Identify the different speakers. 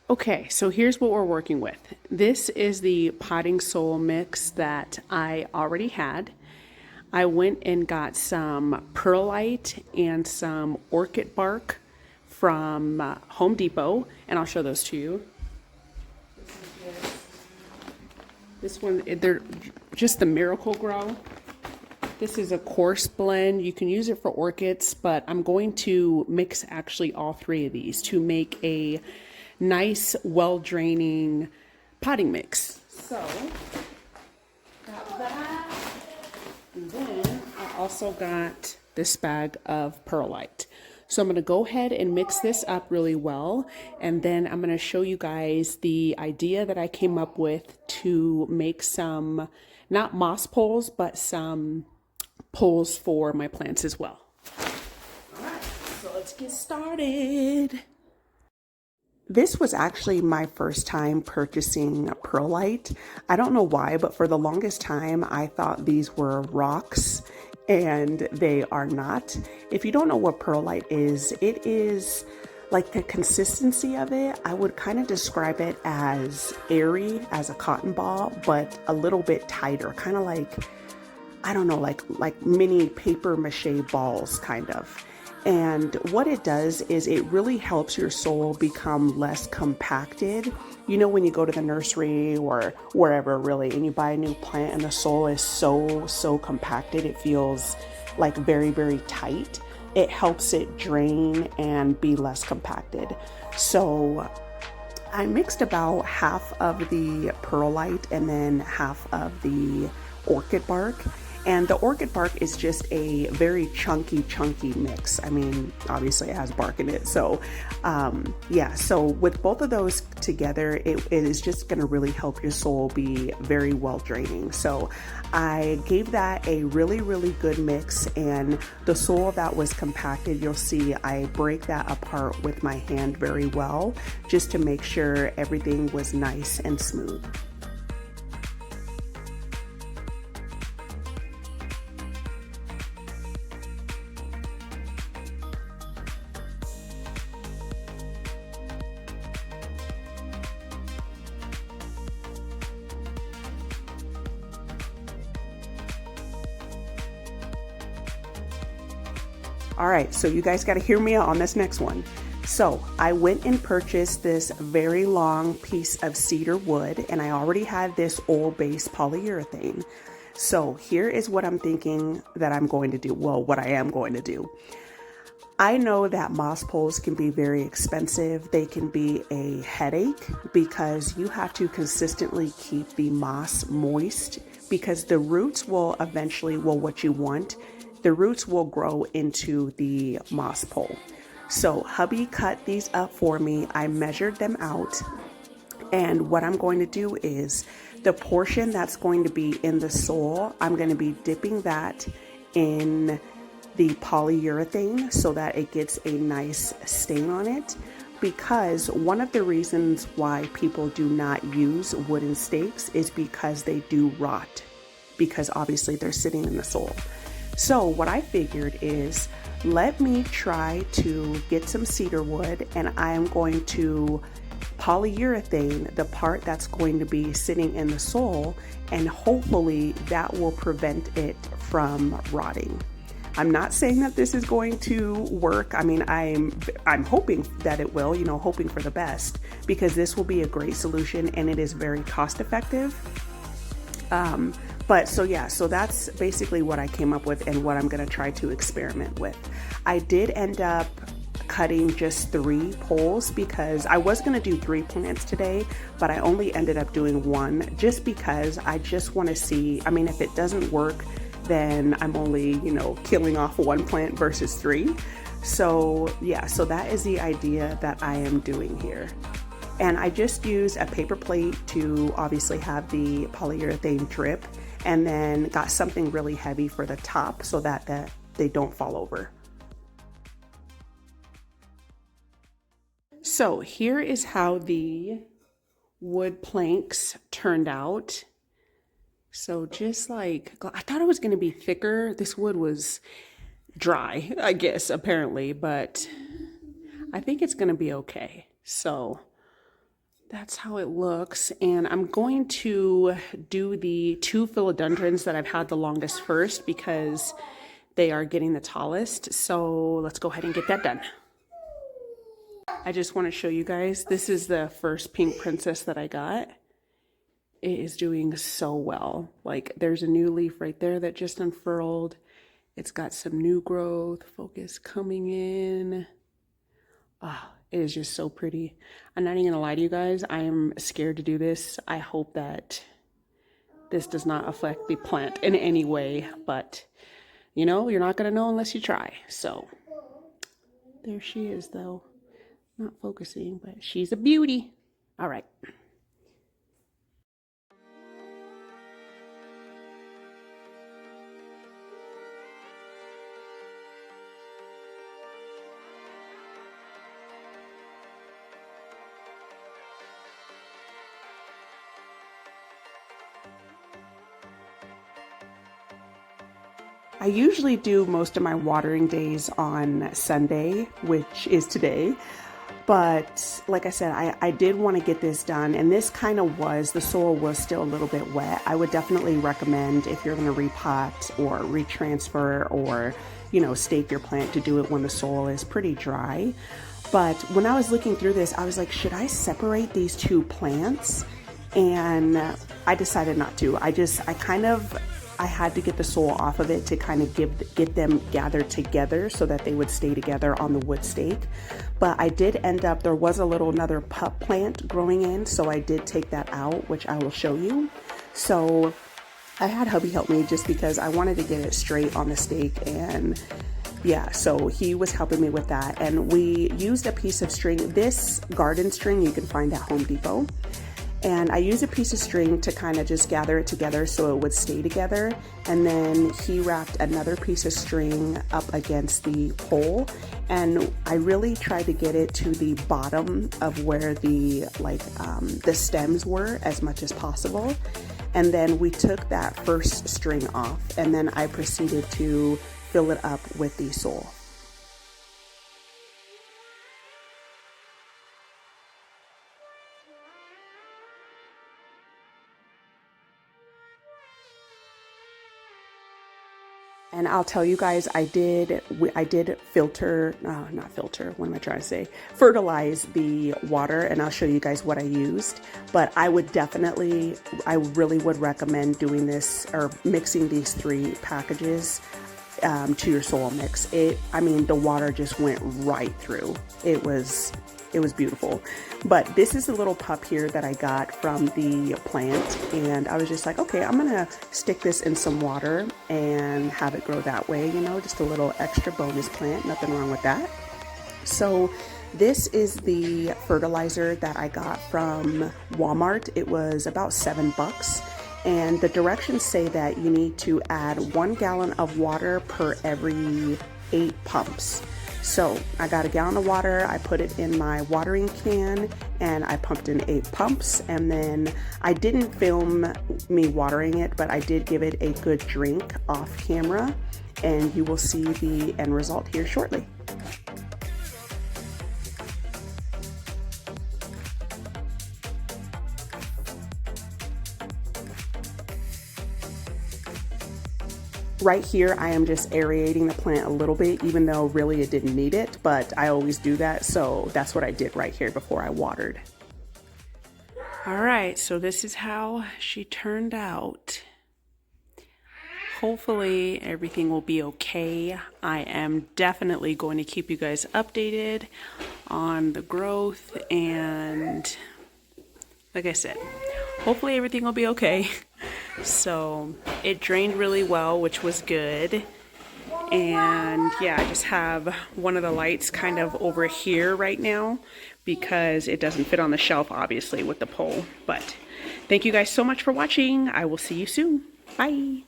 Speaker 1: Okay, so here's what we're working with. This is the potting soil mix that I already had. I went and got some perlite and some orchid bark from Home Depot, and I'll show those to you. This one, they're just the Miracle Grow. This is a coarse blend. You can use it for orchids, but I'm going to mix actually all three of these to make a nice, well-draining potting mix. So, got that. And then I also got this bag of perlite. So I'm going to go ahead and mix this up really well. And then I'm going to show you guys the idea that I came up with to make some, not moss poles, but some poles for my plants as well. All right, so let's get started. This was actually my first time purchasing perlite. I don't know why, but for the longest time, I thought these were rocks, and they are not. If you don't know what perlite is, it is like the consistency of it. I would kind of describe it as airy as a cotton ball, but a little bit tighter, kind of like, I don't know, like mini paper mache balls, kind of. And what it does is it really helps your soil become less compacted. You know, when you go to the nursery or wherever really, and you buy a new plant and the soil is so compacted, it feels like very, very tight. It helps it drain and be less compacted. So I mixed about half of the perlite and then half of the orchid bark. And the orchid bark is just a very chunky mix. I mean, obviously it has bark in it. So yeah, so with both of those together, it is just gonna really help your soil be very well draining. So I gave that a really good mix, and the soil that was compacted, you'll see I break that apart with my hand very well, just to make sure everything was nice and smooth. All right, so you guys got to hear me out on this next one. So I went and purchased this very long piece of cedar wood, and I already had this oil-based polyurethane. So here is what I'm thinking that I'm going to do. Well, what I am going to do. I know that moss poles can be very expensive. They can be a headache because you have to consistently keep the moss moist, because the roots will eventually, well, what you want, the roots will grow into the moss pole. So hubby cut these up for me. I measured them out. And what I'm going to do is the portion that's going to be in the soil, I'm going to be dipping that in the polyurethane so that it gets a nice stain on it. Because one of the reasons why people do not use wooden stakes is because they do rot, because obviously they're sitting in the soil. So what I figured is, let me try to get some cedar wood, and I am going to polyurethane the part that's going to be sitting in the soil, and hopefully that will prevent it from rotting. I'm not saying that this is going to work. I mean, I'm hoping that it will, you know, hoping for the best, because this will be a great solution and it is very cost effective. But so yeah, so that's basically what I came up with and what I'm gonna try to experiment with. I did end up cutting just 3 poles because I was gonna do 3 plants today, but I only ended up doing 1 just because I just wanna see, I mean, if it doesn't work, then I'm only, you know, killing off 1 plant versus 3. So yeah, so that is the idea that I am doing here. And I just use a paper plate to obviously have the polyurethane drip, and then got something really heavy for the top so that they don't fall over. So here is how the wood planks turned out. So just like, I thought it was going to be thicker. This wood was dry, I guess, apparently, but I think it's going to be okay. So that's how it looks. And I'm going to do the 2 philodendrons that I've had the longest first because they are getting the tallest. So let's go ahead and get that done. I just want to show you guys, this is the first pink princess that I got. It is doing so well. Like, there's a new leaf right there that just unfurled. It's got some new growth, focus coming in. Ah, it is just so pretty. I'm not even gonna lie to you guys, I am scared to do this. I hope that this does not affect the plant in any way, but you know, you're not gonna know unless you try. So there she is though. Not focusing, but she's a beauty. All right. I usually do most of my watering days on Sunday, which is today. But like I said, I did want to get this done, and this kind of was, the soil was still a little bit wet. I would definitely recommend, if you're going to repot or retransfer or, you know, stake your plant, to do it when the soil is pretty dry. But when I was looking through this, I was like, should I separate these 2 plants? And I decided not to. I had to get the soil off of it to kind of get them gathered together so that they would stay together on the wood stake. But I did end up, there was another pup plant growing in, so I did take that out, which I will show you. So I had hubby help me just because I wanted to get it straight on the stake, and yeah, so he was helping me with that. And we used a piece of string. This garden string you can find at Home Depot. And I used a piece of string to kind of just gather it together so it would stay together. And then he wrapped another piece of string up against the pole. And I really tried to get it to the bottom of where the stems were as much as possible. And then we took that first string off, and then I proceeded to fill it up with the soil. And I'll tell you guys, I did fertilize the water, and I'll show you guys what I used. But I really would recommend doing this, or mixing these 3 packages to your soil mix. The water just went right through. It was beautiful. But this is a little pup here that I got from the plant, and I was just like, okay, I'm gonna stick this in some water and have it grow that way, you know, just a little extra bonus plant, nothing wrong with that. So this is the fertilizer that I got from Walmart. It was about $7, and the directions say that you need to add 1 gallon of water per every 8 pumps. So I got a gallon of water, I put it in my watering can, and I pumped in 8 pumps. And then I didn't film me watering it, but I did give it a good drink off camera, and you will see the end result here shortly. Right here, I am just aerating the plant a little bit, even though really it didn't need it, but I always do that, so that's what I did right here before I watered. All right, so this is how she turned out. Hopefully everything will be okay. I am definitely going to keep you guys updated on the growth, and like I said, hopefully everything will be okay. So it drained really well, which was good. And yeah, I just have one of the lights kind of over here right now because it doesn't fit on the shelf, obviously, with the pole. But thank you guys so much for watching. I will see you soon. Bye.